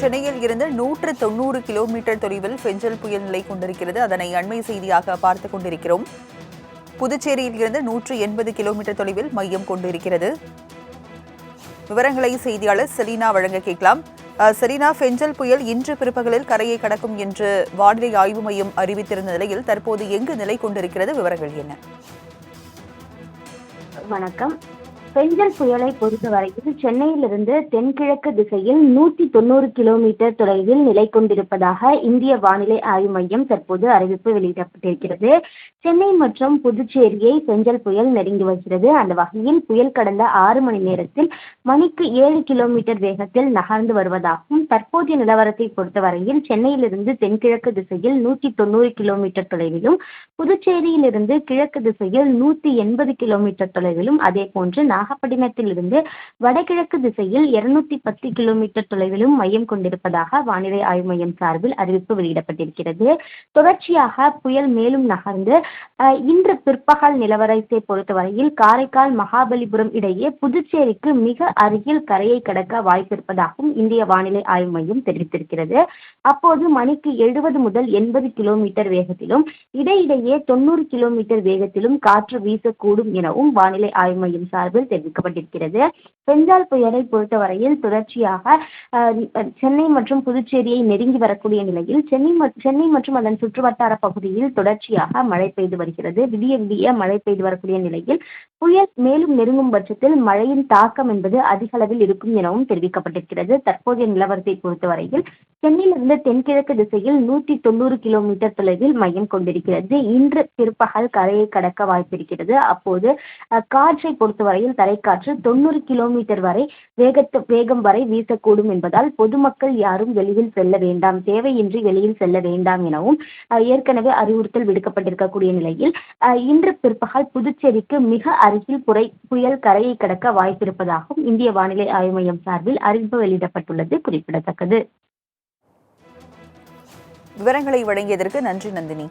சென்னையில் இருந்து 190 கிலோமீட்டர் தொலைவில் பெஞ்சல் புயல் நிலை கொண்டிருக்கிறது. அதனை அண்மை செய்தியாக பார்த்துக் கொண்டிருக்கிறோம். புதுச்சேரியில் இருந்து 180 கிலோமீட்டர் தொலைவில் மையம் கொண்டிருக்கிறது. விவரங்களை செய்தியாளர் செலீனா வழங்க கேட்கலாம். செலீனா, பெஞ்சல் புயல் இன்று பிற்பகலில் கரையை கடக்கும் என்று வானிலை ஆய்வு மையம் அறிவித்திருந்த நிலையில் தற்போது எங்கு நிலை கொண்டிருக்கிறது? விவரங்கள் என்ன? வணக்கம். பெஞ்சல் புயலை பொறுத்தவரையில் சென்னையிலிருந்து தென்கிழக்கு திசையில் 190 கிலோமீட்டர் தொலைவில் நிலை கொண்டிருப்பதாக இந்திய வானிலை ஆய்வு மையம் தற்போது அறிவிப்பு வெளியிடப்பட்டிருக்கிறது. சென்னை மற்றும் புதுச்சேரியை பெஞ்சல் புயல் நெருங்கி வருகிறது. அந்த வகையில் புயல் கடந்த 6 மணி நேரத்தில் மணிக்கு 7 கிலோமீட்டர் வேகத்தில் நகர்ந்து வருவதாகவும், தற்போதைய நிலவரத்தை பொறுத்தவரையில் சென்னையிலிருந்து தென்கிழக்கு திசையில் 190 கிலோமீட்டர் தொலைவிலும், புதுச்சேரியிலிருந்து கிழக்கு திசையில் 180 கிலோமீட்டர் தொலைவிலும், அதே போன்று நாகப்பட்டினத்திலிருந்து வடகிழக்கு திசையில் 210 கிலோமீட்டர் தொலைவிலும் மையம் கொண்டிருப்பதாக வானிலை ஆய்வு மையம் சார்பில் அறிவிப்பு வெளியிடப்பட்டிருக்கிறது. தொடர்ச்சியாக புயல் மேலும் நகர்ந்து இன்று பிற்பகல் நிலவரத்தை பொறுத்தவரையில் காரைக்கால் மகாபலிபுரம் இடையே புதுச்சேரிக்கு மிக அருகில் கரையை கடக்க வாய்ப்பிருப்பதாகவும் இந்திய வானிலை ஆய்வு மையம் தெரிவித்திருக்கிறது. அப்போது மணிக்கு 70 முதல் 80 கிலோமீட்டர் வேகத்திலும் இடையிடையே 90 கிலோமீட்டர் வேகத்திலும் காற்று வீசக்கூடும் எனவும் வானிலை ஆய்வு மையம் சார்பில் தெரிவிக்கப்பட்டிருக்கிறது. பெஞ்சால் புயலை பொறுத்தவரையில் தொடர்ச்சியாக சென்னை மற்றும் புதுச்சேரியை நெருங்கி வரக்கூடிய நிலையில் சென்னை மற்றும் அதன் சுற்றுவட்டார பகுதியில் தொடர்ச்சியாக மழை பெய்து வருகிறது. விடிய விடிய மழை பெய்து வரக்கூடிய நிலையில் புயல் மேலும் நெருங்கும் பட்சத்தில் மழையின் தாக்கம் என்பது அதிக அளவில் இருக்கும் எனவும் தெரிவிக்கப்பட்டிருக்கிறது. தற்போதைய நிலவரத்தை பொறுத்தவரையில் சென்னையிலிருந்து தென்கிழக்கு திசையில் 190 கிலோமீட்டர் தொலைவில் மையம் கொண்டிருக்கிறது. இன்று பிற்பகல் கரையை கடக்க வாய்ப்பிருக்கிறது. அப்போது காற்றை பொறுத்தவரையில் தரைக்காற்று 90 கிலோமீட்டர் வரை வேகம் வரை வீசக்கூடும் என்பதால் பொதுமக்கள் யாரும் வெளியில் செல்ல வேண்டாம், தேவையின்றி வெளியில் செல்ல வேண்டாம் எனவும் ஏற்கனவே அறிவுறுத்தல் விடுக்கப்பட்டிருக்கக்கூடிய நிலையில் இன்று பிற்பகல் புதுச்சேரிக்கு மிக அருகில் புயல் கரையை கடக்க வாய்ப்பிருப்பதாகவும் இந்திய வானிலை ஆய்வு மையம் சார்பில் அறிவிப்பு வெளியிடப்பட்டுள்ளது குறிப்பிடத்தக்கது. விவரங்களை வழங்கியதற்கு நன்றி நந்தினி.